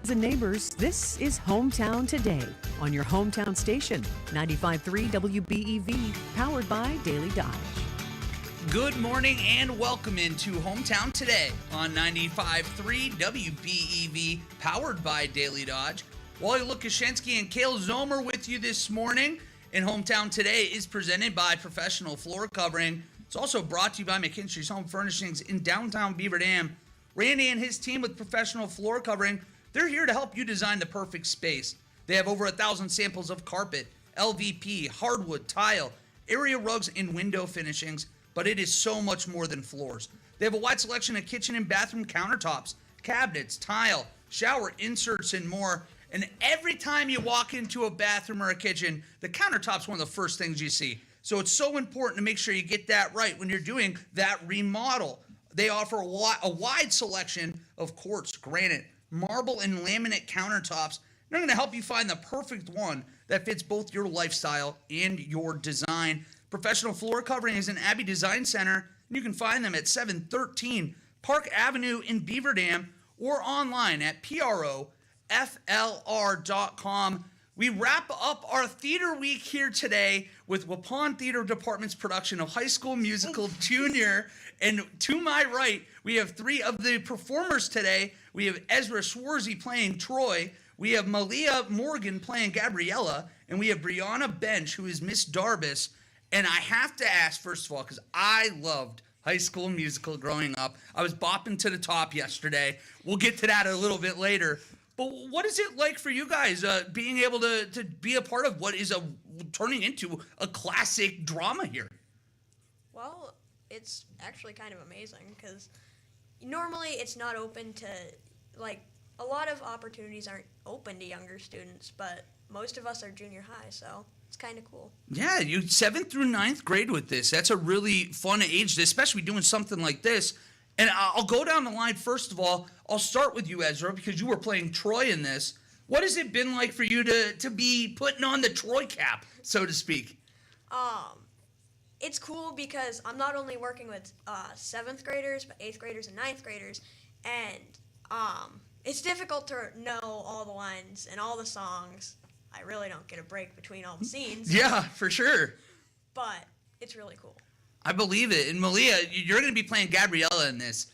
And neighbors, this is Hometown Today on your hometown station, 95.3 WBEV, powered by Daily Dodge. Good morning and welcome into Hometown Today on 95.3 WBEV, powered by Daily Dodge. Wally Lukashenski and Kale Zomer with you this morning. And Hometown Today is presented by Professional Floor Covering. It's also brought to you by McKinstry's Home Furnishings in downtown Beaver Dam. Randy and his team with Professional Floor Covering, they're here to help you design the perfect space. They have over 1,000 samples of carpet, LVP, hardwood, tile, area rugs, and window finishings, but it is so much more than floors. They have a wide selection of kitchen and bathroom countertops, cabinets, tile, shower inserts, and more. And every time you walk into a bathroom or a kitchen, the countertop's one of the first things you see. So it's so important to make sure you get that right when you're doing that remodel. They offer a wide selection of quartz, granite, marble, and laminate countertops. They're going to help you find the perfect one that fits both your lifestyle and your design. Professional Floor Covering is an Abbey Design Center. You can find them at 713 Park Avenue in Beaver Dam or online at PROFLR.com. We wrap up our theater week here today with Waupun Theater Department's production of High School Musical Junior. And to my right, we have three of the performers today. We have Ezra Schwarzy playing Troy. We have Malia Morgan playing Gabriella. And we have Brianna Bench, who is Miss Darbus. And I have to ask, first of all, because I loved High School Musical growing up. I was bopping to the top yesterday. We'll get to that a little bit later. But what is it like for you guys being able to be a part of what is turning into a classic drama here? Well, it's actually kind of amazing because normally it's not open to, like, a lot of opportunities aren't open to younger students, but most of us are junior high, so it's kind of cool. Yeah, you 7th through 9th grade with this. That's a really fun age, especially doing something like this. And I'll go down the line. First of all, I'll start with you, Ezra, because you were playing Troy in this. What has it been like for you to be putting on the Troy cap, so to speak? It's cool because I'm not only working with 7th graders, but 8th graders and 9th graders. And it's difficult to know all the lines and all the songs. I really don't get a break between all the scenes. Yeah, for sure. But it's really cool. I believe it. And Malia, you're going to be playing Gabriella in this.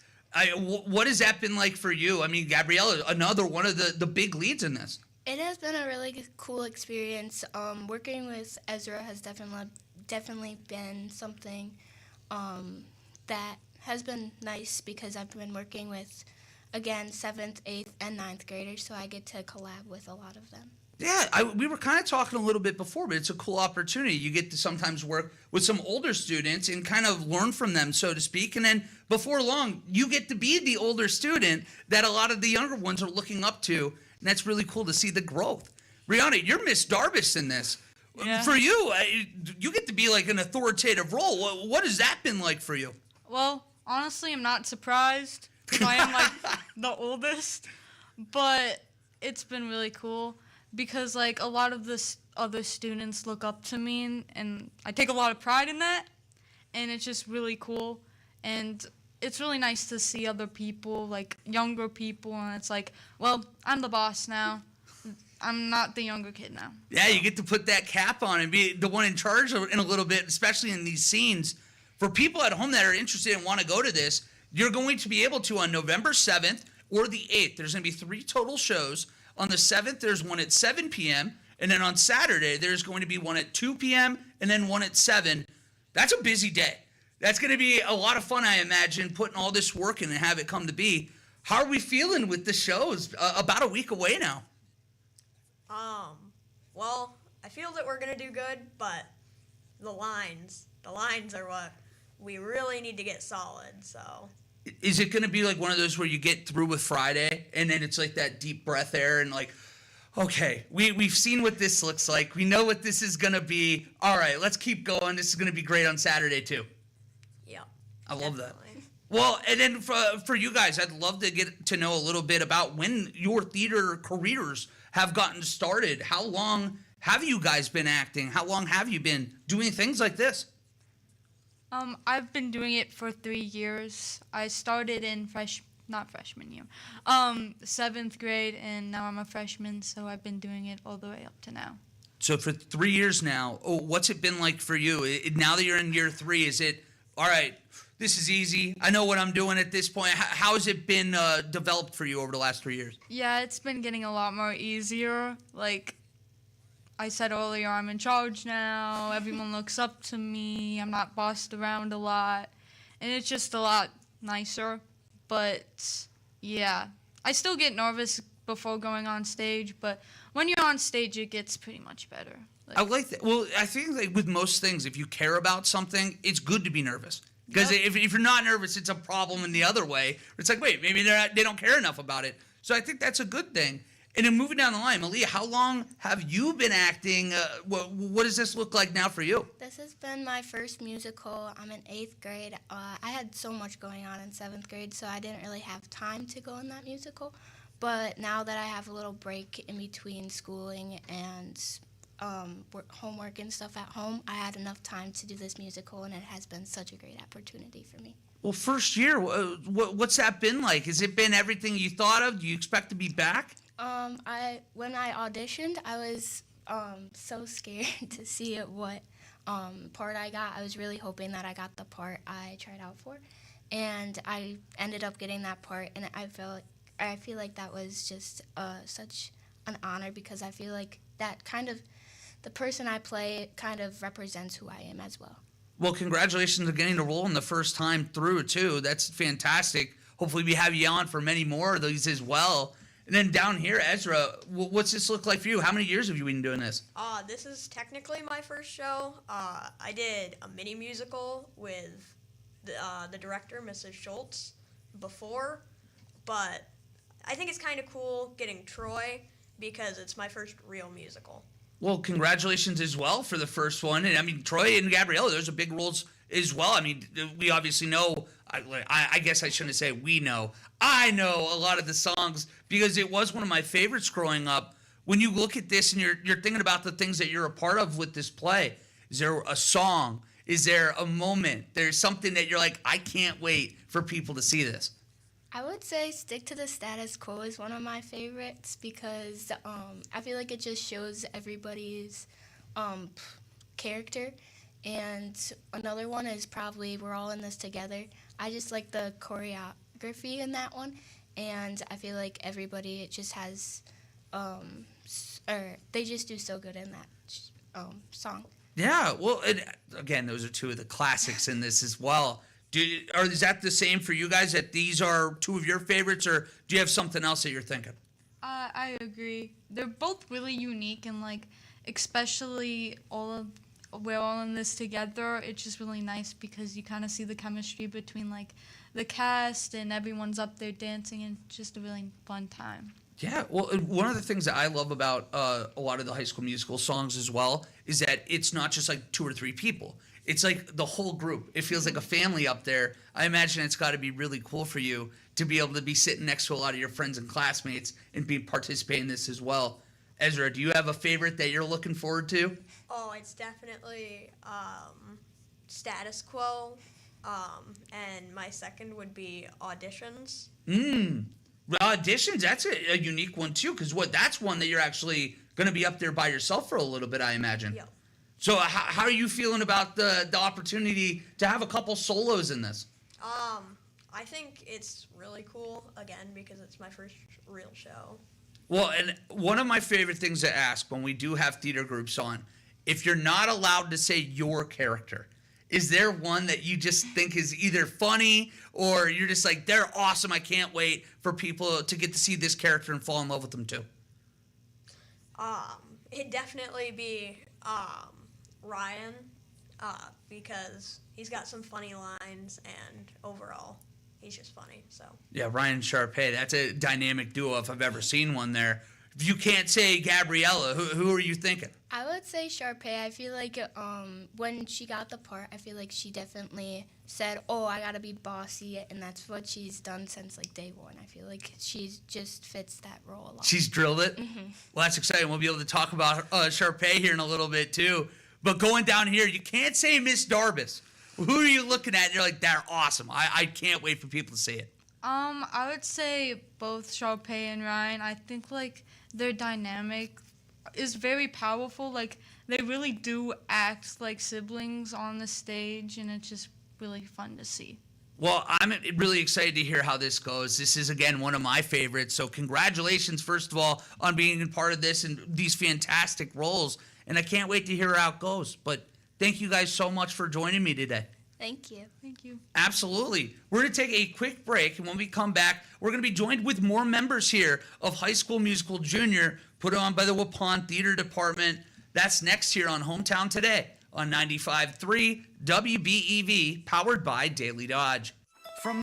What has that been like for you? I mean, Gabriella, another one of the big leads in this. It has been a really cool experience. Working with Ezra has definitely been something that has been nice because I've been working with, again, 7th, 8th, and 9th graders, so I get to collab with a lot of them. Yeah, we were kind of talking a little bit before, but it's a cool opportunity. You get to sometimes work with some older students and kind of learn from them, so to speak. And then before long, you get to be the older student that a lot of the younger ones are looking up to. And that's really cool to see the growth. Brianna, you're Miss Darbus in this. Yeah. For you, you get to be like an authoritative role. What has that been like for you? Well, honestly, I'm not surprised because I am like the oldest. But it's been really cool. Because, like, a lot of the other students look up to me, and I take a lot of pride in that, and it's just really cool. And it's really nice to see other people, like, younger people, and it's like, well, I'm the boss now. I'm not the younger kid now. Yeah, you get to put that cap on and be the one in charge in a little bit, especially in these scenes. For people at home that are interested and want to go to this, you're going to be able to on November 7th or the 8th. There's going to be 3 total shows. On the 7th, there's one at 7 p.m., and then on Saturday, there's going to be one at 2 p.m., and then one at 7. That's a busy day. That's going to be a lot of fun, I imagine, putting all this work in and have it come to be. How are we feeling with the shows? About a week away now. Well, I feel that we're going to do good, but the lines are what we really need to get solid, so... Is it going to be like one of those where you get through with Friday and then it's like that deep breath air and like, okay, we've seen what this looks like. We know what this is going to be. All right, let's keep going. This is going to be great on Saturday too. Yeah. I love that. Well, and then for you guys, I'd love to get to know a little bit about when your theater careers have gotten started. How long have you guys been acting? How long have you been doing things like this? I've been doing it for 3 years. I started in not freshman year, 7th grade, and now I'm a freshman, so I've been doing it all the way up to now. So for 3 years now, what's it been like for you? Now that you're in year 3, is it, all right, this is easy, I know what I'm doing at this point? How has it been developed for you over the last 3 years? Yeah, it's been getting a lot more easier. Like I said earlier, I'm in charge now. Everyone looks up to me. I'm not bossed around a lot. And it's just a lot nicer. But, yeah, I still get nervous before going on stage. But when you're on stage, it gets pretty much better. I like that. Well, I think like with most things, if you care about something, it's good to be nervous. Because if you're not nervous, it's a problem in the other way. It's like, wait, maybe they don't care enough about it. So I think that's a good thing. And then moving down the line, Malia, how long have you been acting? What does this look like now for you? This has been my first musical. I'm in 8th grade. I had so much going on in 7th grade, so I didn't really have time to go in that musical. But now that I have a little break in between schooling and homework and stuff at home, I had enough time to do this musical, and it has been such a great opportunity for me. Well, first year, what's that been like? Has it been everything you thought of? Do you expect to be back? When I auditioned, I was so scared to see what part I got. I was really hoping that I got the part I tried out for, and I ended up getting that part, and I feel like that was just such an honor, because I feel like that kind of, the person I play kind of represents who I am as well. Well, congratulations on getting to roll in the first time through, too. That's fantastic. Hopefully we have you on for many more of these as well. And then down here, Ezra, what's this look like for you? How many years have you been doing this? This is technically my first show. I did a mini musical with the director, Mrs. Schultz, before, but I think it's kind of cool getting Troy because it's my first real musical. Well, congratulations as well for the first one. And I mean, Troy and Gabriella, those are big roles as well. I mean, we obviously know, I guess I shouldn't say we know. I know a lot of the songs because it was one of my favorites growing up. When you look at this and you're thinking about the things that you're a part of with this play, is there a song? Is there a moment? There's something that you're like, I can't wait for people to see this. I would say Stick to the Status Quo is one of my favorites because I feel like it just shows everybody's character. And another one is probably We're All in This Together. I just like the choreography in that one. And I feel like everybody just has, they just do so good in that song. Yeah, well, and again, those are two of the classics in this as well. Is that the same for you guys, that these are two of your favorites, or do you have something else that you're thinking? I agree. They're both really unique, and like, especially We're All in This Together, it's just really nice because you kind of see the chemistry between like the cast and everyone's up there dancing, and it's just a really fun time. Yeah, well, one of the things that I love about a lot of the High School Musical songs as well is that it's not just like 2 or 3 people. It's like the whole group. It feels like a family up there. I imagine it's got to be really cool for you to be able to be sitting next to a lot of your friends and classmates and be participating in this as well. Ezra, do you have a favorite that you're looking forward to? Oh, it's definitely Status Quo, and my second would be Auditions. Auditions, that's a unique one too, because that's one that you're actually going to be up there by yourself for a little bit, I imagine. Yep. So how are you feeling about the opportunity to have a couple solos in this? I think it's really cool, again, because it's my first real show. Well, and one of my favorite things to ask when we do have theater groups on, if you're not allowed to say your character, is there one that you just think is either funny or you're just like, they're awesome, I can't wait for people to get to see this character and fall in love with them too? It'd definitely be Ryan, because he's got some funny lines, and overall, he's just funny. So yeah, Ryan Sharpay, that's a dynamic duo if I've ever seen one there. If you can't say Gabriella, who are you thinking? I would say Sharpay. I feel like when she got the part, I feel like she definitely said, oh, I got to be bossy, and that's what she's done since like day one. I feel like she just fits that role a lot. She's drilled it? Mm-hmm. Well, that's exciting. We'll be able to talk about Sharpay here in a little bit too. But going down here, you can't say Miss Darbus. Who are you looking at? You're like, they're awesome. I can't wait for people to see it. I would say both Sharpay and Ryan. I think like their dynamic is very powerful. Like they really do act like siblings on the stage, and it's just really fun to see. Well, I'm really excited to hear how this goes. This is, again, one of my favorites. So congratulations, first of all, on being a part of this and these fantastic roles. And I can't wait to hear how it goes. But thank you guys so much for joining me today. Thank you. Thank you. Absolutely. We're going to take a quick break, and when we come back, we're going to be joined with more members here of High School Musical Junior, put on by the Waupun Theater Department. That's next here on Hometown Today on 95.3 WBEV, powered by Daily Dodge. From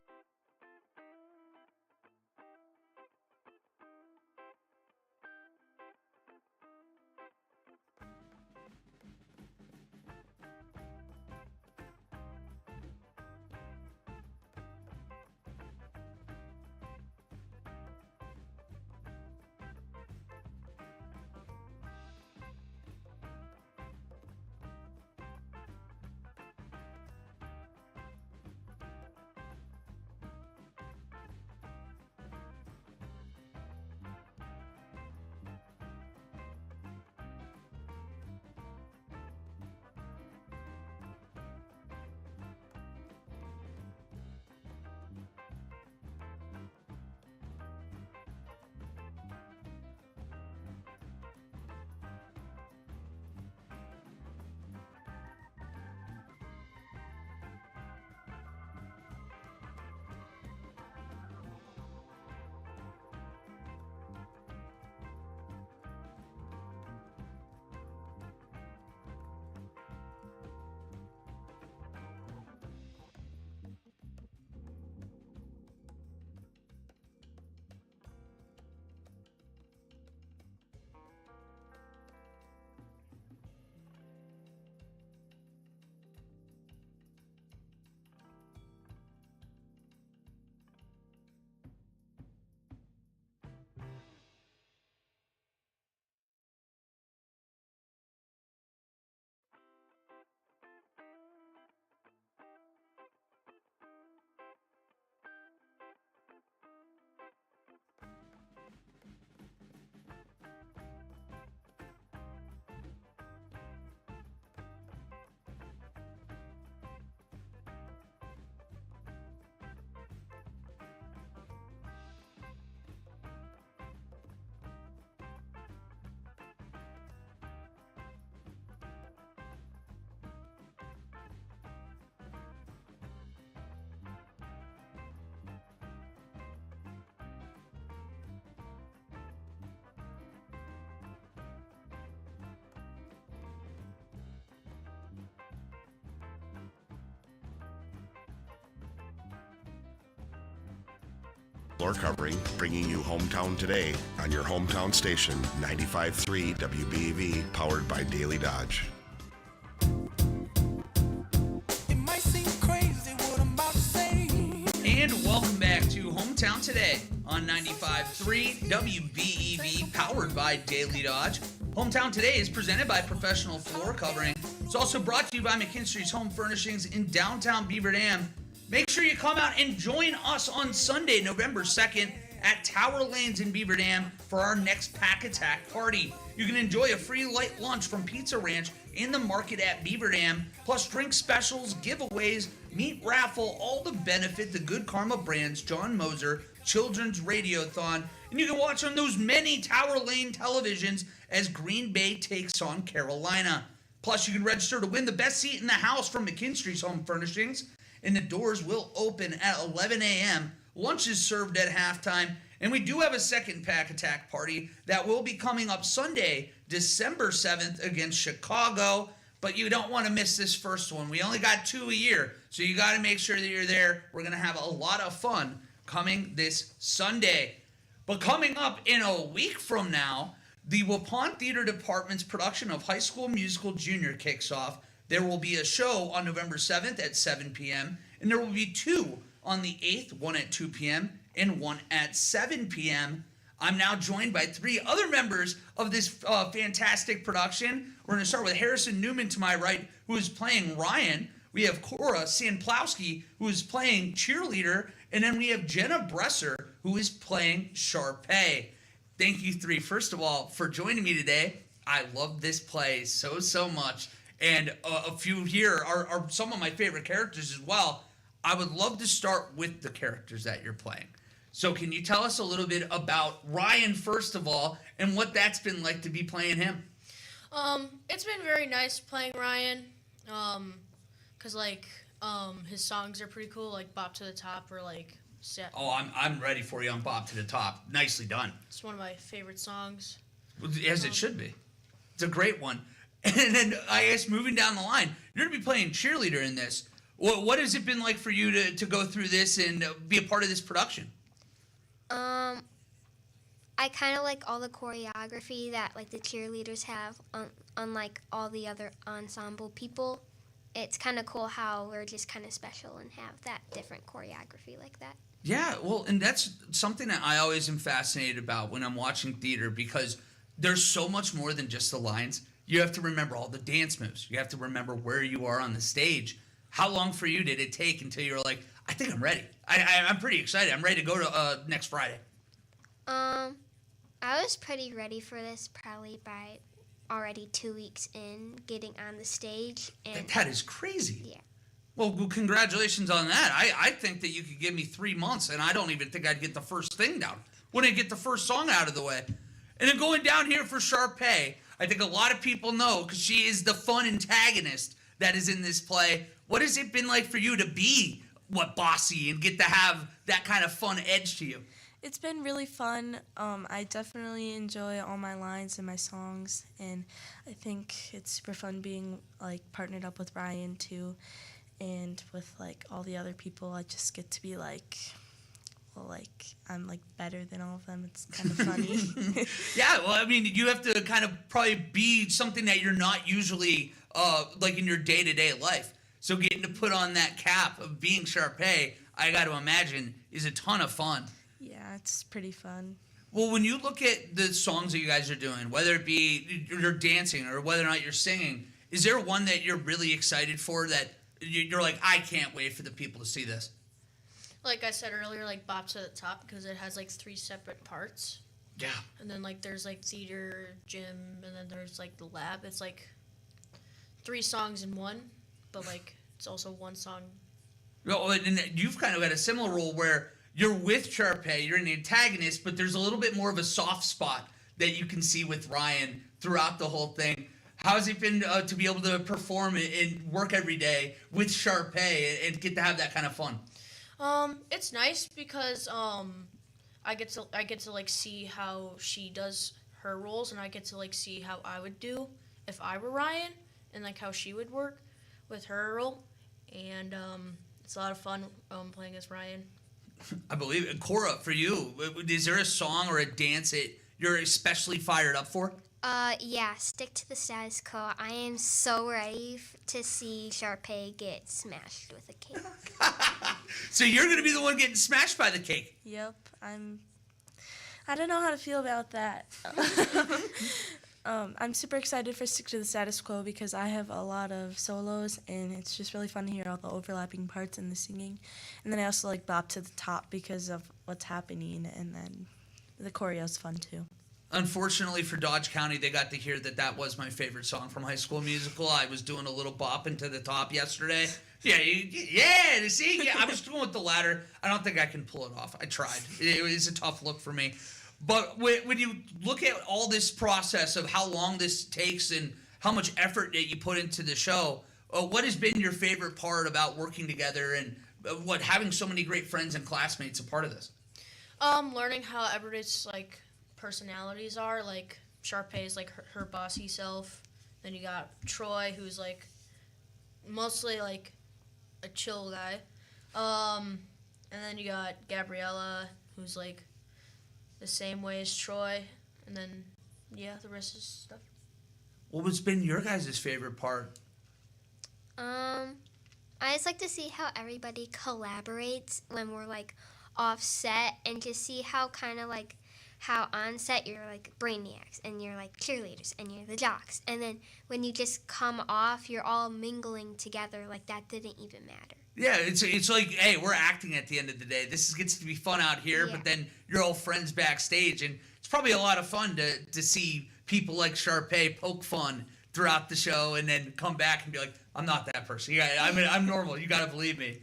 Floor covering, bringing you Hometown Today on your hometown station, 95.3 WBEV, powered by Daily Dodge. It might seem crazy what I'm about to say. And welcome back to Hometown Today on 95.3 WBEV, powered by Daily Dodge. Hometown Today is presented by Professional Floor Covering. It's also brought to you by McKinstry's Home Furnishings in downtown Beaver Dam. Make sure you come out and join us on Sunday, November 2nd at Tower Lanes in Beaver Dam for our next Pack Attack party. You can enjoy a free light lunch from Pizza Ranch in the market at Beaver Dam, plus drink specials, giveaways, meat raffle, all to benefit the Good Karma Brands John Moser Children's Radiothon. And you can watch on those many Tower Lane televisions as Green Bay takes on Carolina. Plus, you can register to win the best seat in the house from McKinstry's Home Furnishings. And the doors will open at 11 a.m. Lunch is served at halftime. And we do have a second Pack Attack party that will be coming up Sunday, December 7th against Chicago. But you don't want to miss this first one. We only got 2 a year, so you got to make sure that you're there. We're going to have a lot of fun coming this Sunday. But coming up in a week from now, the Waupun Theater Department's production of High School Musical Junior kicks off. There will be a show on November 7th at 7 p.m., and there will be 2 on the 8th, one at 2 p.m. and one at 7 p.m. I'm now joined by 3 other members of this fantastic production. We're going to start with Harrison Newman to my right, who is playing Ryan. We have Cora Sanplowski, who is playing cheerleader, and then we have Jenna Bresser, who is playing Sharpay. Thank you three, first of all, for joining me today. I love this play so much. And a few here are some of my favorite characters as well. I would love to start with the characters that you're playing. So can you tell us a little bit about Ryan, first of all, and what that's been like to be playing him? It's been very nice playing Ryan, cause his songs are pretty cool, like "Bop to the Top" or like. Oh, I'm ready for you on "Bop to the Top." Nicely done. It's one of my favorite songs. As it should be. It's a great one. And then I guess moving down the line, you're gonna be playing cheerleader in this. What has it been like for you to go through this and be a part of this production? I kind of like all the choreography that like the cheerleaders have, unlike all the other ensemble people. It's kind of cool how we're just kind of special and have that different choreography like that. Yeah, well, and that's something that I always am fascinated about when I'm watching theater, because there's so much more than just the lines. You have to remember all the dance moves. You have to remember where you are on the stage. How long for you did it take until you were like, I think I'm ready. I'm pretty excited. I'm ready to go to next Friday. I was pretty ready for this probably by already 2 weeks in getting on the stage. And That is crazy. yeah. Well, congratulations on that. I think that you could give me 3 months, and I don't even think I'd get the first thing down. Wouldn't get the first song out of the way. And then going down here for Sharpay, I think a lot of people know because she is the fun antagonist that is in this play. What has it been like for you to be, bossy and get to have that kind of fun edge to you? It's been really fun. I definitely enjoy all my lines and my songs, and I think it's super fun being like partnered up with Ryan too, and with like all the other people. I just get to be like, I'm like better than all of them. It's kind of funny. Yeah, well, I mean, you have to kind of probably be something that you're not usually like in your day-to-day life. So getting to put on that cap of being Sharpay, I got to imagine, is a ton of fun. Yeah, it's pretty fun. Well, when you look at the songs that you guys are doing, whether it be you're dancing or whether or not you're singing, is there one that you're really excited for that you're like, I can't wait for the people to see this? Like I said earlier, like "Bop to the Top" because it has like 3 separate parts. Yeah. And then like there's like theater, gym, and then there's like the lab. It's like 3 songs in one, but like it's also one song. Well, and you've kind of got a similar role where you're with Sharpay, you're an antagonist, but there's a little bit more of a soft spot that you can see with Ryan throughout the whole thing. How has it been to be able to perform and work every day with Sharpay and get to have that kind of fun? It's nice because I get to like see how she does her roles, and I get to like see how I would do if I were Ryan, and like how she would work with her role, and it's a lot of fun playing as Ryan. I believe it. Cora, for you, is there a song or a dance that you're especially fired up for? Yeah, stick to the status quo. I am so ready to see Sharpay get smashed with a cake. So you're going to be the one getting smashed by the cake. Yep, I don't know how to feel about that. I'm super excited for Stick to the Status Quo because I have a lot of solos, and it's just really fun to hear all the overlapping parts in the singing. And then I also like Bop to the Top because of what's happening, and then the choreo's fun too. Unfortunately for Dodge County, they got to hear that was my favorite song from High School Musical. I was doing a little bopping to the top yesterday. Yeah, see, I was going with the ladder. I don't think I can pull it off. I tried. It was a tough look for me. But when you look at all this process of how long this takes and how much effort that you put into the show, what has been your favorite part about working together and having so many great friends and classmates a part of this? Learning how everybody's like personalities are. Like Sharpay is like her bossy self. Then you got Troy, who's like mostly like a chill guy. And then you got Gabriella, who's like the same way as Troy, and then the rest is stuff. What has been your guys' favorite part? I just like to see how everybody collaborates when we're like off set, and to see how kind of like how on set you're like brainiacs and you're like cheerleaders and you're the jocks, and then when you just come off, you're all mingling together like that didn't even matter. Yeah, it's like, hey, we're acting at the end of the day. This gets to be fun out here, Yeah. but then you're all friends backstage, and it's probably a lot of fun to see people like Sharpay poke fun throughout the show and then come back and be like, I'm not that person. Yeah, I'm normal. You gotta believe me.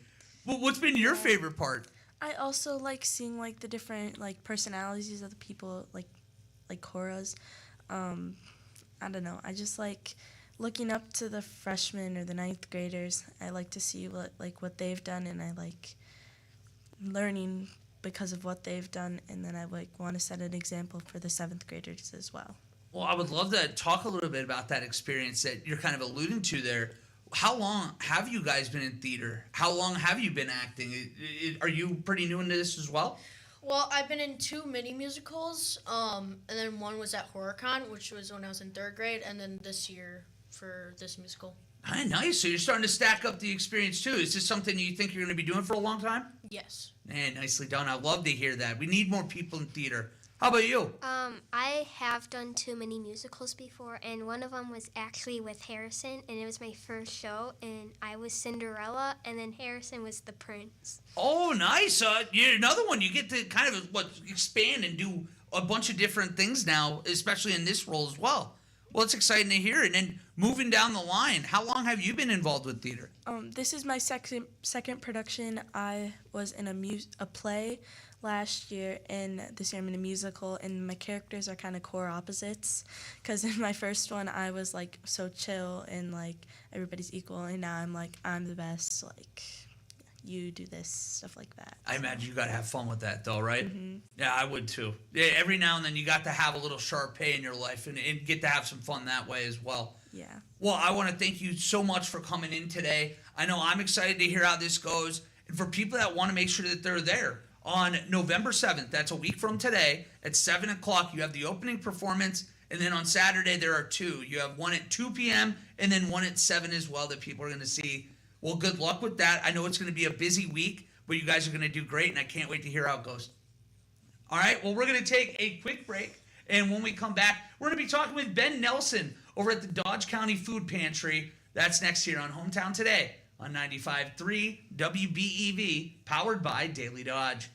Well, what's been your favorite part? I also like seeing like the different like personalities of the people, like Cora's. I don't know. I just like looking up to the freshmen or the ninth graders. I like to see what they've done, and I like learning because of what they've done, and then I like want to set an example for the seventh graders as well. Well, I would love to talk a little bit about that experience that you're kind of alluding to there. How long have you guys been in theater? How long have you been acting? Are you pretty new into this as well? Well, I've been in 2 mini musicals, and then one was at HorrorCon, which was when I was in 3rd grade, and then this year for this musical. Hi, nice. So you're starting to stack up the experience too. Is this something you think you're going to be doing for a long time? Yes. Man, nicely done. I love to hear that. We need more people in theater. How about you? I have done 2 mini musicals before, and one of them was actually with Harrison, and it was my first show, and I was Cinderella, and then Harrison was the prince. Oh, nice. You're another one. You get to kind of expand and do a bunch of different things now, especially in this role as well. Well, it's exciting to hear. And then moving down the line, how long have you been involved with theater? This is my second production. I was in a play last year, and this year I'm in a musical, and my characters are kind of core opposites, because in my first one I was like so chill and like everybody's equal, and now I'm like, I'm the best, like you do this, stuff like that. I imagine you got to have fun with that though, right? Mm-hmm. Yeah, I would too. Yeah, every now and then you got to have a little Sharpay in your life and get to have some fun that way as well. Yeah. Well, I want to thank you so much for coming in today. I know I'm excited to hear how this goes, and for people that want to make sure that they're there, on November 7th, that's a week from today, at 7 o'clock, you have the opening performance, and then on Saturday there are 2. You have one at 2 p.m. and then one at 7 as well that people are going to see. Well, good luck with that. I know it's going to be a busy week, but you guys are going to do great, and I can't wait to hear how it goes. All right, well, we're going to take a quick break, and when we come back, we're going to be talking with Ben Nelson over at the Dodge County Food Pantry. That's next here on Hometown Today on 95.3 WBEV, powered by Daily Dodge.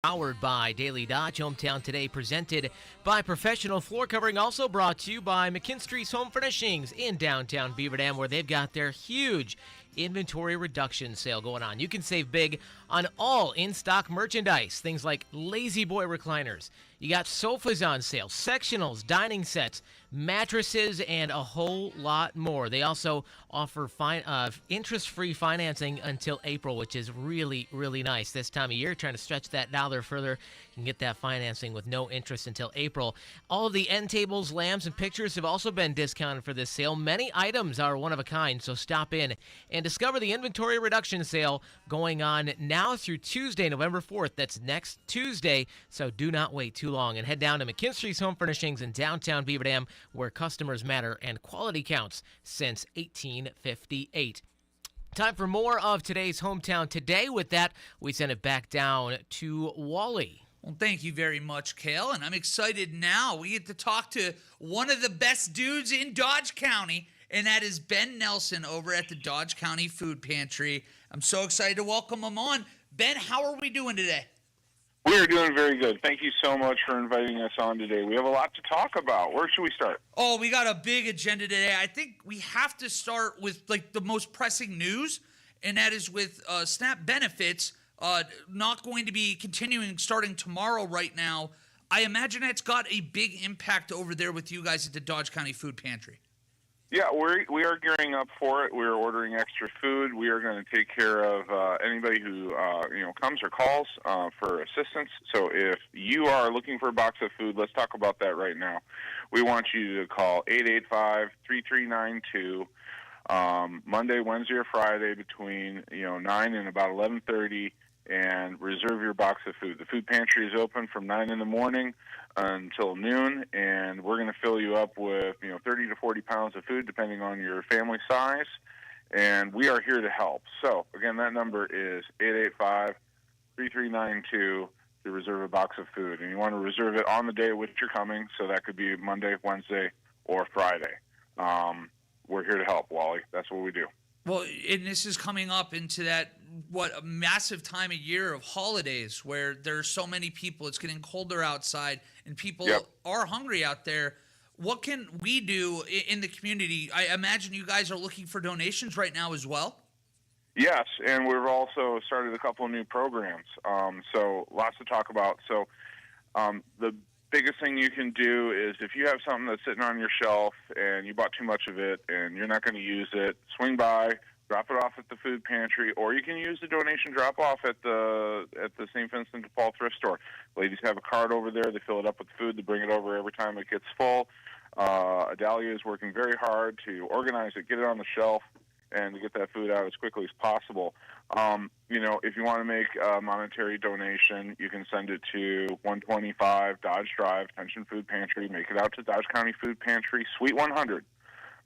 Powered by Daily Dodge. Hometown Today presented by Professional Floor Covering. Also brought to you by McKinstry's Home Furnishings in downtown Beaver Dam, where they've got their huge inventory reduction sale going on. You can save big on all in-stock merchandise. Things like Lazy Boy recliners. You got sofas on sale, sectionals, dining sets, mattresses, and a whole lot more. They also offer interest-free financing until April, which is really, really nice this time of year. Trying to stretch that dollar further. You can get that financing with no interest until April. All of the end tables, lamps, and pictures have also been discounted for this sale. Many items are one of a kind, so stop in and discover the inventory reduction sale going on now through Tuesday, November 4th. That's next Tuesday, so do not wait too long. And head down to McKinstry's Home Furnishings in downtown Beaver Dam, where customers matter and quality counts since 1858. Time for more of today's Hometown Today. With that, we send it back down to Wally. Well, thank you very much, Kale, and I'm excited now. We get to talk to one of the best dudes in Dodge County, and that is Ben Nelson over at the Dodge County Food Pantry. I'm so excited to welcome him on. Ben, how are we doing today? We are doing very good. Thank you so much for inviting us on today. We have a lot to talk about. Where should we start? Oh, we got a big agenda today. I think we have to start with the most pressing news, and that is with SNAP benefits not going to be continuing starting tomorrow right now. I imagine that's got a big impact over there with you guys at the Dodge County Food Pantry. Yeah, we are gearing up for it. We're ordering extra food. We are going to take care of anybody who comes or calls for assistance. So if you are looking for a box of food, let's talk about that right now. We want you to call 885-3392 Monday, Wednesday, or Friday between 9 and about 11:30. And reserve your box of food. The food pantry is open from 9 in the morning until noon, and we're going to fill you up with 30 to 40 pounds of food, depending on your family size. And we are here to help. So again, that number is 885-3392 to reserve a box of food. And you want to reserve it on the day at which you're coming, so that could be Monday, Wednesday, or Friday. We're here to help, Wally. That's what we do. Well, and this is coming up into that, a massive time of year of holidays where there's so many people. It's getting colder outside, and people are hungry out there. What can we do in the community? I imagine you guys are looking for donations right now as well? Yes, and we've also started a couple of new programs. So lots to talk about. So the biggest thing you can do is if you have something that's sitting on your shelf and you bought too much of it and you're not going to use it, swing by, drop it off at the food pantry, or you can use the donation drop-off at the St. Vincent de Paul thrift store. Ladies have a cart over there. They fill it up with food. They bring it over every time it gets full. Adalia is working very hard to organize it, get it on the shelf, and to get that food out as quickly as possible. If you want to make a monetary donation, you can send it to 125 Dodge Drive, Pension Food Pantry. Make it out to Dodge County Food Pantry, Suite 100.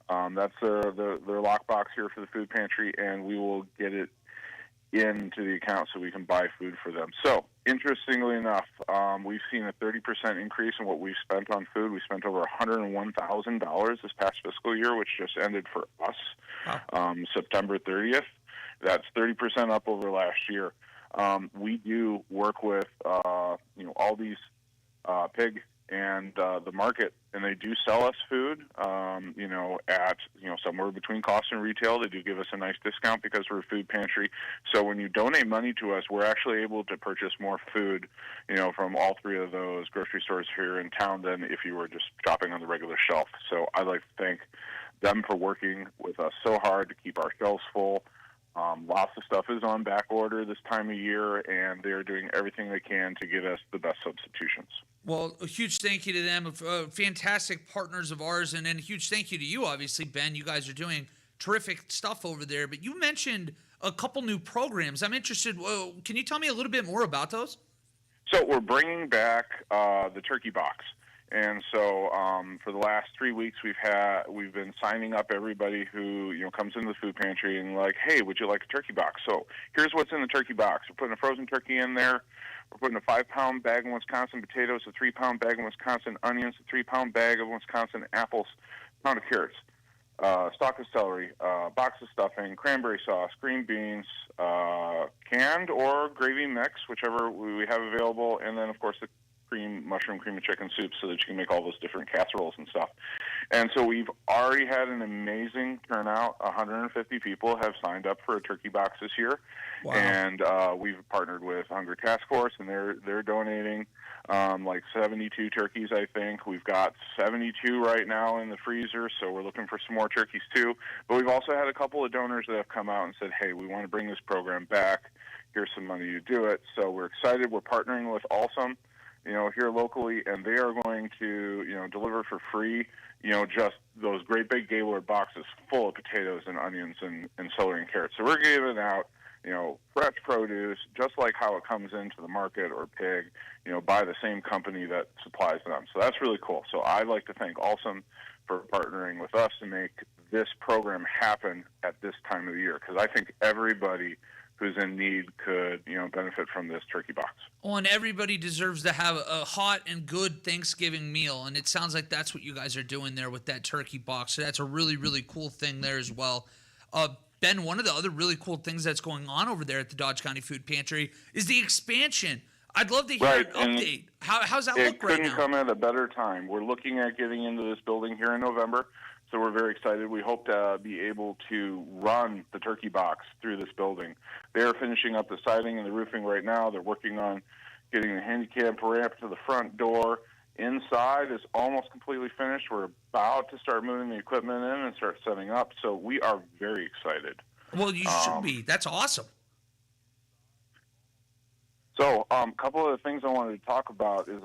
That's their lockbox here for the food pantry, and we will get it into the account so we can buy food for them. So, interestingly enough, we've seen a 30% increase in what we've spent on food. We spent over $101,000 this past fiscal year, which just ended for us, September 30th. That's 30% up over last year. We do work with Aldi's Pig and the market, and they do sell us food, at somewhere between cost and retail. They do give us a nice discount because we're a food pantry. So when you donate money to us, we're actually able to purchase more food, from all three of those grocery stores here in town than if you were just shopping on the regular shelf. So I'd like to thank them for working with us so hard to keep our shelves full. Lots of stuff is on back order this time of year, and they're doing everything they can to get us the best substitutions. Well, a huge thank you to them, fantastic partners of ours, and then a huge thank you to you, obviously, Ben. You guys are doing terrific stuff over there, but you mentioned a couple new programs. I'm interested. Can you tell me a little bit more about those? So we're bringing back the turkey box. And so for the last 3 weeks, we've been signing up everybody who comes into the food pantry and like, hey, would you like a turkey box? So here's what's in the turkey box. We're putting a frozen turkey in there. We're putting a 5-pound bag of Wisconsin potatoes, a 3-pound bag of Wisconsin onions, a 3-pound bag of Wisconsin apples, a pound of carrots. stalk of celery, box of stuffing, cranberry sauce, green beans, canned or gravy mix, whichever we have available, and then, of course, the mushroom cream and chicken soup so that you can make all those different casseroles and stuff. And so we've already had an amazing turnout. 150 people have signed up for a turkey box this year. Wow. And we've partnered with Hunger Task Force, and they're donating like 72 turkeys, I think. We've got 72 right now in the freezer, so we're looking for some more turkeys too. But we've also had a couple of donors that have come out and said, hey, we want to bring this program back. Here's some money to do it. So we're excited. We're partnering with Awesome, here locally, and they are going to, deliver for free, just those great big Gaylord boxes full of potatoes and onions and celery and carrots. So we're giving out, fresh produce, just like how it comes into the market or pig, by the same company that supplies them. So that's really cool. So I'd like to thank Awesome for partnering with us to make this program happen at this time of the year, because I think everybody who's in need could, benefit from this turkey box. Oh, and everybody deserves to have a hot and good Thanksgiving meal, and it sounds like that's what you guys are doing there with that turkey box. So that's a really, really cool thing there as well. Ben, one of the other really cool things that's going on over there at the Dodge County Food Pantry is the expansion. I'd love to hear an update. How's that look right now? It couldn't come at a better time. We're looking at getting into this building here in November, so we're very excited. We hope to be able to run the turkey box through this building. They're finishing up the siding and the roofing right now. They're working on getting the handicap ramp to the front door. Inside is almost completely finished. We're about to start moving the equipment in and start setting up, so we are very excited. Well, you should be. That's awesome. So a couple of the things I wanted to talk about is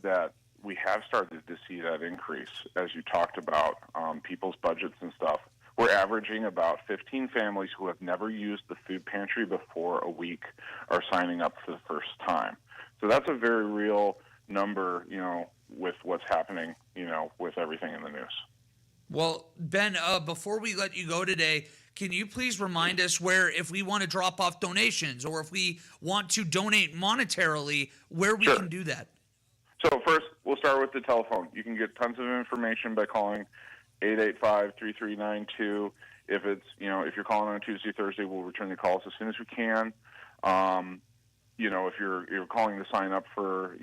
that we have started to see that increase, as you talked about, people's budgets and stuff. We're averaging about 15 families who have never used the food pantry before a week are signing up for the first time. So that's a very real number, with what's happening, with everything in the news. Well, Ben, before we let you go today, can you please remind us where, if we want to drop off donations or if we want to donate monetarily, where we can do that? So first, we'll start with the telephone. You can get tons of information by calling 885-3392. If it's, if you're calling on a Tuesday, Thursday, we'll return the calls as soon as we can. If you're calling to sign up for,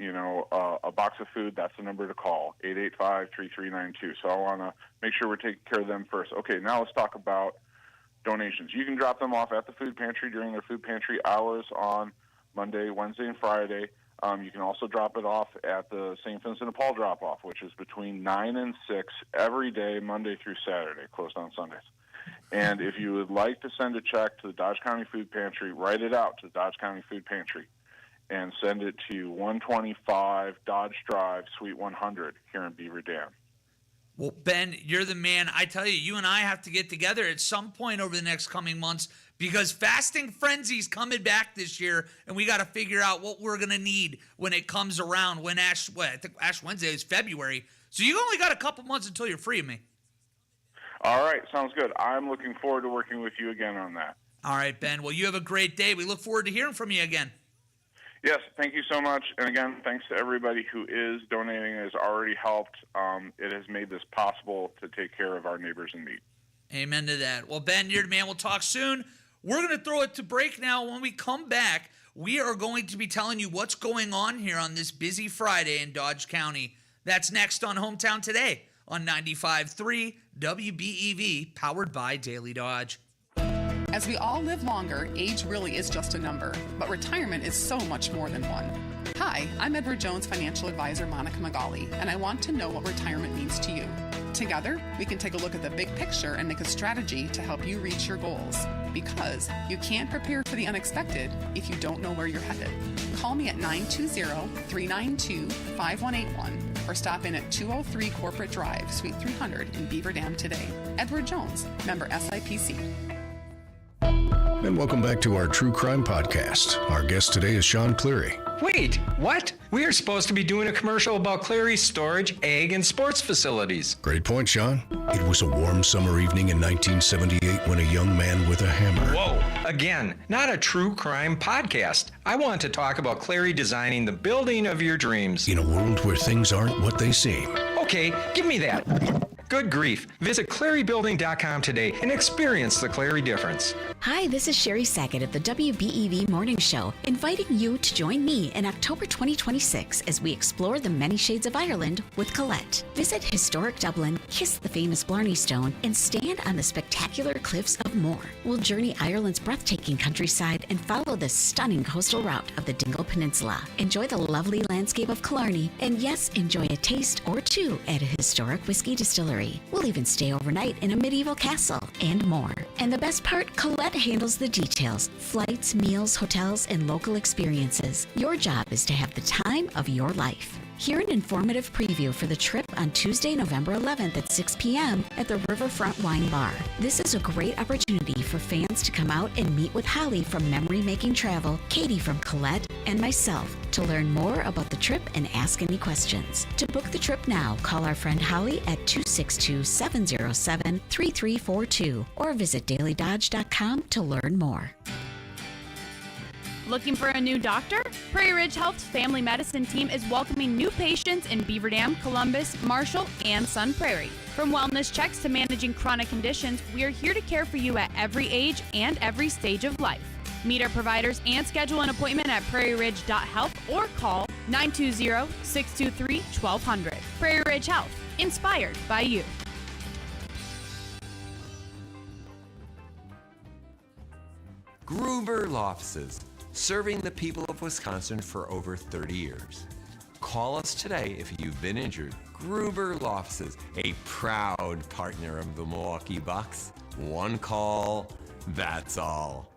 a box of food, that's the number to call, 885-3392. So I want to make sure we're taking care of them first. Okay, now let's talk about donations. You can drop them off at the food pantry during their food pantry hours on Monday, Wednesday, and Friday. You can also drop it off at the St. Vincent de Paul drop-off, which is between 9 and 6 every day, Monday through Saturday, closed on Sundays. And if you would like to send a check to the Dodge County Food Pantry, write it out to the Dodge County Food Pantry and send it to 125 Dodge Drive, Suite 100 here in Beaver Dam. Well, Ben, you're the man. I tell you, you and I have to get together at some point over the next coming months because Fasting Frenzy's coming back this year, and we got to figure out what we're going to need when it comes around. When I think Ash Wednesday is February. So you only got a couple months until you're free of me. All right, sounds good. I'm looking forward to working with you again on that. All right, Ben. Well, you have a great day. We look forward to hearing from you again. Yes, thank you so much. And again, thanks to everybody who is donating and has already helped. It has made this possible to take care of our neighbors in need. Amen to that. Well, Ben, you're the man. We'll talk soon. We're going to throw it to break now. When we come back, we are going to be telling you what's going on here on this busy Friday in Dodge County. That's next on Hometown Today on 95.3 WBEV, powered by Daily Dodge. As we all live longer, age really is just a number, but retirement is so much more than one. Hi, I'm Edward Jones financial advisor Monica Magali, and I want to know what retirement means to you. Together, we can take a look at the big picture and make a strategy to help you reach your goals. Because you can't prepare for the unexpected if you don't know where you're headed. Call me at 920-392-5181 or stop in at 203 Corporate Drive, Suite 300 in Beaver Dam today. Edward Jones, member SIPC. And welcome back to our True Crime Podcast. Our guest today is Sean Cleary. Wait, what? We are supposed to be doing a commercial about Cleary's storage, egg, and sports facilities. Great point, Sean. It was a warm summer evening in 1978 when a young man with a hammer... Whoa! Again, not a true crime podcast. I want to talk about Cleary designing the building of your dreams. In a world where things aren't what they seem. Okay, give me that. Good grief. Visit ClaryBuilding.com today and experience the Clary difference. Hi, this is Sherry Sackett at the WBEV Morning Show, inviting you to join me in October 2026 as we explore the many shades of Ireland with Colette. Visit historic Dublin, kiss the famous Blarney Stone, and stand on the spectacular cliffs of Moher. We'll journey Ireland's breathtaking countryside and follow the stunning coastal route of the Dingle Peninsula. Enjoy the lovely landscape of Killarney, and yes, enjoy a taste or two at a historic whiskey distillery. We'll even stay overnight in a medieval castle and more. And the best part, Colette handles the details: flights, meals, hotels, and local experiences. Your job is to have the time of your life. Hear an informative preview for the trip on Tuesday, November 11th at 6 p.m. at the Riverfront Wine Bar. This is a great opportunity for fans to come out and meet with Holly from Memory Making Travel, Katie from Colette, and myself to learn more about the trip and ask any questions. To book the trip now, call our friend Holly at 262-707-3342 or visit DailyDodge.com to learn more. Looking for a new doctor? Prairie Ridge Health's family medicine team is welcoming new patients in Beaver Dam, Columbus, Marshall, and Sun Prairie. From wellness checks to managing chronic conditions, we are here to care for you at every age and every stage of life. Meet our providers and schedule an appointment at prairieridge.health or call 920-623-1200. Prairie Ridge Health, inspired by you. Gruber Law Offices, serving the people of Wisconsin for over 30 years. Call us today if you've been injured. Gruber Law Offices, a proud partner of the Milwaukee Bucks. One call, that's all.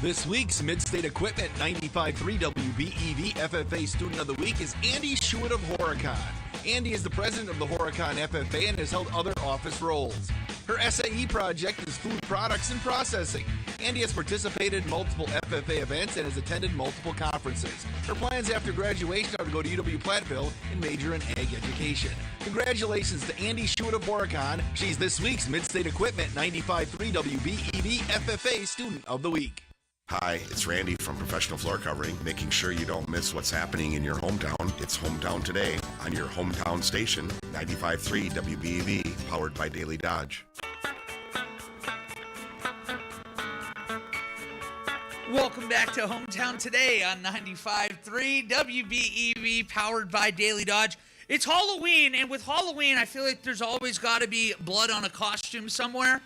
This week's Mid-State Equipment 95.3 WBEV FFA Student of the Week is Andy Schuett of Horicon. Andy is the president of the Horicon FFA and has held other office roles. Her SAE project is food products and processing. Andy has participated in multiple FFA events and has attended multiple conferences. Her plans after graduation are to go to UW-Platteville and major in ag education. Congratulations to Andy Schuett of Horicon. She's this week's Mid-State Equipment 95.3 WBEV FFA Student of the Week. Hi, it's Randy from Professional Floor Covering, making sure you don't miss what's happening in your hometown. It's Hometown Today on your hometown station, 95.3 WBEV, powered by Daily Dodge. Welcome back to Hometown Today on 95.3 WBEV, powered by Daily Dodge. It's Halloween, and with Halloween, I feel like there's always got to be blood on a costume somewhere.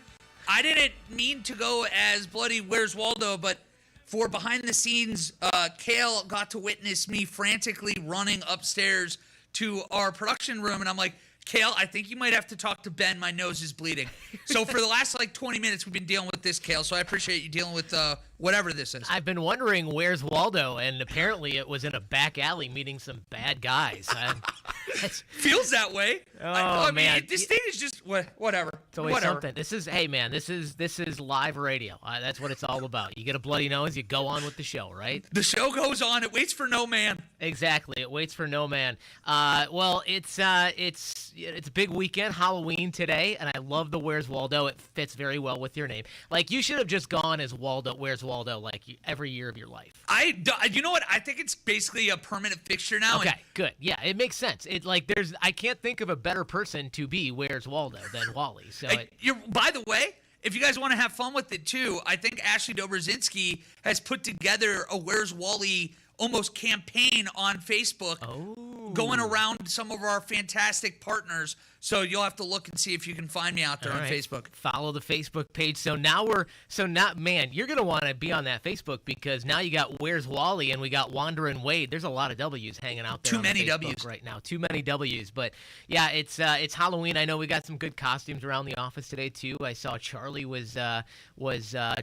I didn't mean to go as Bloody Where's Waldo, but for behind the scenes, Kale got to witness me frantically running upstairs to our production room, and I'm like, Kale, I think you might have to talk to Ben. My nose is bleeding. So for the last 20 minutes, we've been dealing with this, Kale. So I appreciate you dealing with whatever this is. I've been wondering where's Waldo, and apparently it was in a back alley meeting some bad guys. Feels that way. Oh, I mean, man. this thing is just whatever. It's always Whatever. something. This is live radio. That's what it's all about. You get a bloody nose, you go on with the show, right? The show goes on. It waits for no man. Exactly. It waits for no man. Well, it's a big weekend, Halloween today, and I love the Where's Waldo. It fits very well with your name. Like, you should have just gone as Waldo, Where's Waldo, every year of your life. You know what? I think it's basically a permanent fixture now. Okay, good. Yeah, it makes sense. I can't think of a better person to be Where's Waldo than Wally. So by the way, if you guys want to have fun with it too, I think Ashley Dobrzinski has put together a Where's Wally almost campaign on Facebook, going around some of our fantastic partners. So you'll have to look and see if you can find me out there on Facebook. Follow the Facebook page. So now man, you're gonna want to be on that Facebook because now you got Where's Wally and we got Wanderin' Wade. There's a lot of W's hanging out there. Too many Facebook W's right now. Too many W's. But yeah, it's Halloween. I know we got some good costumes around the office today too. I saw Charlie was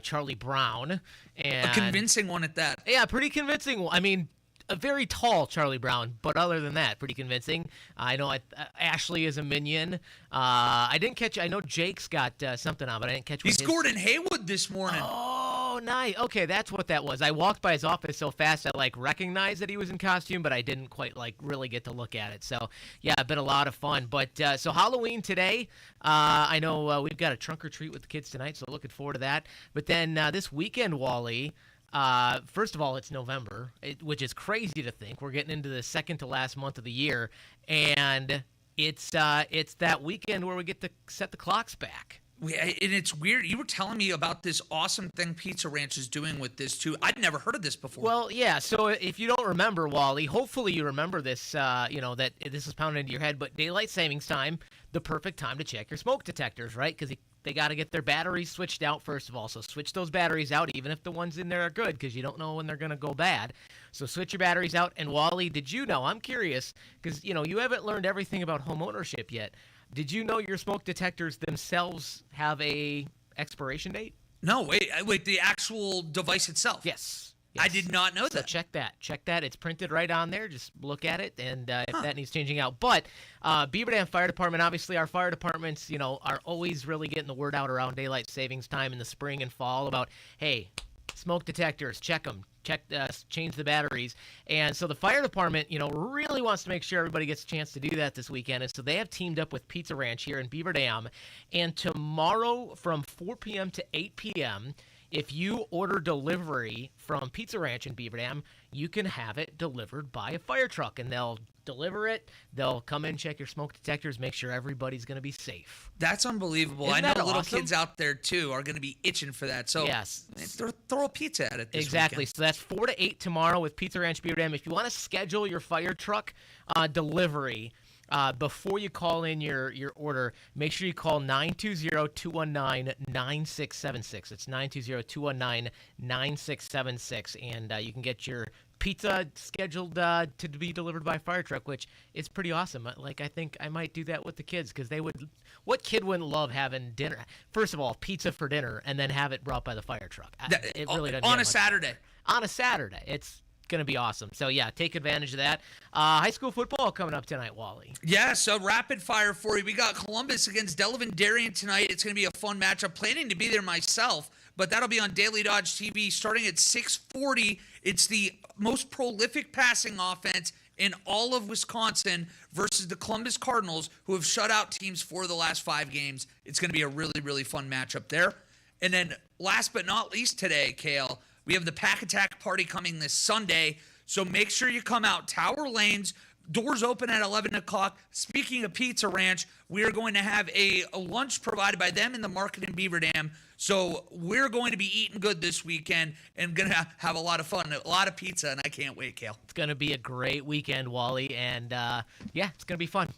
Charlie Brown, and a convincing one at that. Yeah, pretty convincing. I mean, a very tall Charlie Brown, but other than that, pretty convincing. I know Ashley is a minion. I didn't catch. I know Jake's got something on, but I didn't catch. He's Gordon Haywood this morning. Oh, nice. Okay, that's what that was. I walked by his office so fast I recognized that he was in costume, but I didn't quite really get to look at it. So yeah, been a lot of fun. But so Halloween today. I know we've got a trunk or treat with the kids tonight, so looking forward to that. But then this weekend, Wally. First of all, it's November, which is crazy to think. We're getting into the second to last month of the year, and It's that weekend where we get to set the clocks back. And it's weird. You were telling me about this awesome thing Pizza Ranch is doing with this, too. I'd never heard of this before. Well, yeah, so if you don't remember, Wally, hopefully you remember this, that this is pounded into your head, but daylight savings time, the perfect time to check your smoke detectors, right? Because they got to get their batteries switched out, first of all. So switch those batteries out, even if the ones in there are good, because you don't know when they're going to go bad. So switch your batteries out. And, Wally, did you know? I'm curious, because, you haven't learned everything about home ownership yet. Did you know your smoke detectors themselves have a expiration date? No, wait, the actual device itself? Yes. I did not know that. Check that. It's printed right on there. Just look at it, and if that needs changing out. But Beaver Dam Fire Department, obviously our fire departments, are always really getting the word out around daylight savings time in the spring and fall about, hey, smoke detectors, check them. Change the batteries. And so the fire department, really wants to make sure everybody gets a chance to do that this weekend. And so they have teamed up with Pizza Ranch here in Beaver Dam. And tomorrow from 4 p.m. to 8 p.m., if you order delivery from Pizza Ranch in Beaver Dam, you can have it delivered by a fire truck. And they'll deliver it. They'll come in, check your smoke detectors, make sure everybody's going to be safe. That's unbelievable. Isn't I know that little awesome? kids out there, too, are going to be itching for that. So yes. Throw a pizza at it this Exactly. weekend. So that's 4 to 8 tomorrow with Pizza Ranch Beaver Dam. If you want to schedule your fire truck delivery, before you call in your order, make sure you call 920-219-9676. It's 920-219-9676, and you can get your pizza scheduled to be delivered by a fire truck, which is pretty awesome. I think I might do that with the kids, because what kid wouldn't love having dinner? First of all, pizza for dinner, and then have it brought by the fire truck. It really doesn't on get a Saturday. Better. On a Saturday. It's going to be awesome. So, yeah, take advantage of that. High school football coming up tonight, Wally. Yeah, so rapid fire for you. We got Columbus against Delavan Darien tonight. It's going to be a fun matchup. Planning to be there myself, but that'll be on DailyDodgeTV starting at 6:40. It's the most prolific passing offense in all of Wisconsin versus the Columbus Cardinals, who have shut out teams for the last 5 games. It's going to be a really, really fun matchup there. And then last but not least today, Kale, we have the Pack Attack Party coming this Sunday, so make sure you come out. Tower Lanes, doors open at 11 o'clock. Speaking of Pizza Ranch, we are going to have a lunch provided by them in the market in Beaver Dam. So we're going to be eating good this weekend and going to have a lot of fun, a lot of pizza, and I can't wait, Kale. It's going to be a great weekend, Wally, and it's going to be fun.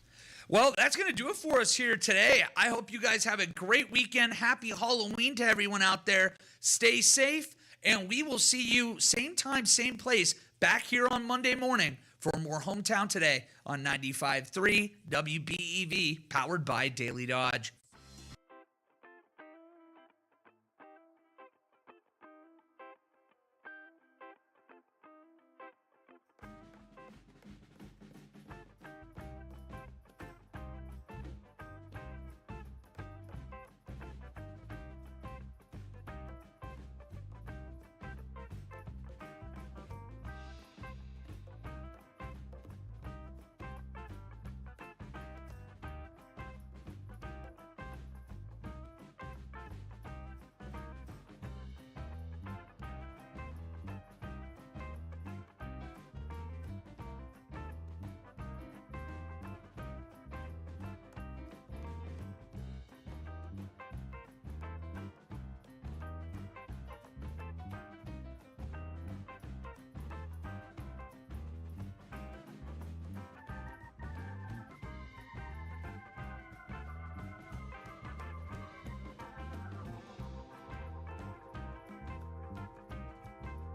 Well, that's going to do it for us here today. I hope you guys have a great weekend. Happy Halloween to everyone out there. Stay safe, and we will see you same time, same place, back here on Monday morning for more Hometown Today on 95.3 WBEV, powered by Daily Dodge.